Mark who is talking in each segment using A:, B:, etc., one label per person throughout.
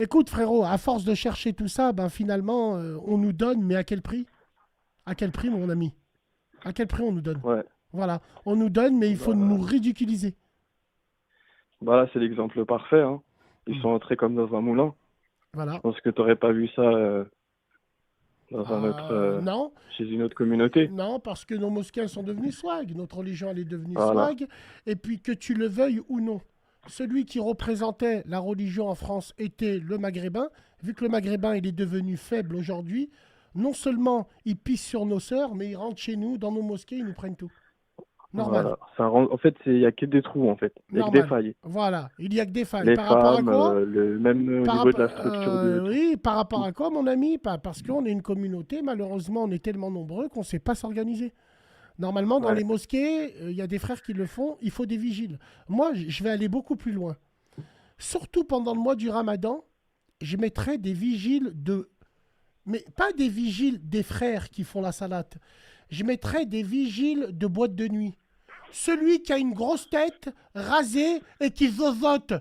A: Écoute, frérot, à force de chercher tout ça, ben finalement, on nous donne, mais à quel prix? À quel prix, mon ami? À quel prix on nous donne?
B: Ouais.
A: Voilà, on nous donne, mais il faut nous
B: Bah,
A: ridiculiser.
B: bah là, c'est l'exemple parfait, hein. Ils
A: Hmm.
B: sont entrés comme dans un moulin. Je
A: Voilà.
B: pense que t'aurais pas vu ça dans un autre,
A: Non,
B: chez une autre communauté.
A: non, parce que nos mosquées elles sont devenues swag, notre religion elle est devenue
B: Voilà.
A: swag, et puis que tu le veuilles ou non, celui qui représentait la religion en France était le maghrébin. Vu que le maghrébin il est devenu faible aujourd'hui, non seulement il pisse sur nos sœurs, mais il rentre chez nous, dans nos mosquées, ils nous prennent tout. Normal,
B: Voilà. En fait, il y a que des trous, en fait. Il y a que des
A: normal.
B: failles.
A: Voilà, il y a que des failles.
B: Les
A: Par rapport à
B: femmes,
A: quoi?
B: même au niveau de la structure de tout.
A: Oui, par rapport
B: Tout.
A: à quoi, mon ami? Parce qu'on est une communauté, malheureusement, on est tellement nombreux qu'on ne sait pas s'organiser. Normalement, dans
B: Ouais.
A: les mosquées, il y a des frères qui le font, il faut des vigiles. Moi, je vais aller beaucoup plus loin. Surtout pendant le mois du Ramadan, je mettrai des vigiles de... Mais pas des vigiles des frères qui font la salate. Je mettrai des vigiles de boîte de nuit. Celui qui a une grosse tête, rasée et qui zozote.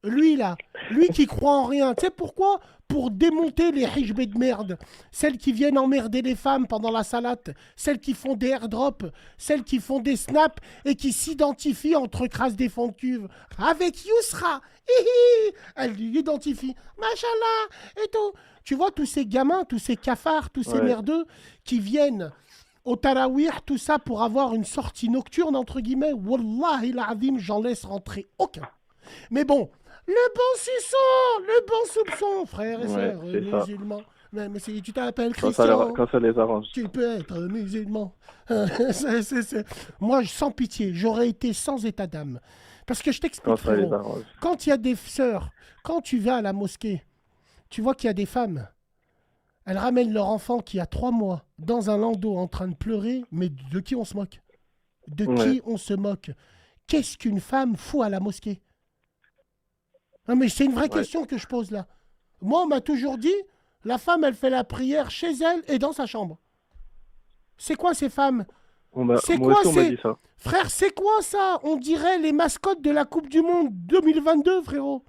A: Lui là, lui qui croit en rien. Tu sais pourquoi? Pour démonter les hijbés de merde. Celles qui viennent emmerder les femmes pendant la salade. Celles qui font des airdrops. Celles qui font des snaps et qui s'identifient entre crasses des fonds de cuve. Avec Yousra. Hihi. Elle l'identifie. Machallah. Et tout. Tu vois tous ces gamins, tous ces cafards, tous ces
B: Ouais.
A: merdeux qui viennent au tarawih, tout ça pour avoir une sortie nocturne, entre guillemets. Wallahi l'azim, j'en laisse rentrer aucun. Mais bon, le bon soupçon, le bon soupçon, frères et
B: Ouais,
A: sœurs
B: c'est ça.
A: musulmans. Même si tu t'appelles Christian,
B: Quand ça les arrange.
A: tu peux être musulman. Moi, sans pitié, j'aurais été sans état d'âme. Parce que je
B: Quand
A: t'explique,
B: ça les
A: frérot,
B: arrange.
A: quand il y a des sœurs, quand tu vas à la mosquée, tu vois qu'il y a des femmes, elles ramènent leur enfant qui a 3 mois dans un landau en train de pleurer, mais de qui on se moque? De
B: Ouais.
A: qui on se moque? Qu'est-ce qu'une femme fout à la mosquée? Non, mais c'est une vraie
B: Ouais.
A: question que je pose là. Moi, on m'a toujours dit, la femme, elle fait la prière chez elle et dans sa chambre. C'est quoi ces femmes? C'est
B: Moi
A: quoi
B: aussi, on m'a
A: ces...
B: dit ça.
A: Frère, c'est quoi ça? On dirait les mascottes de la Coupe du Monde 2022, frérot.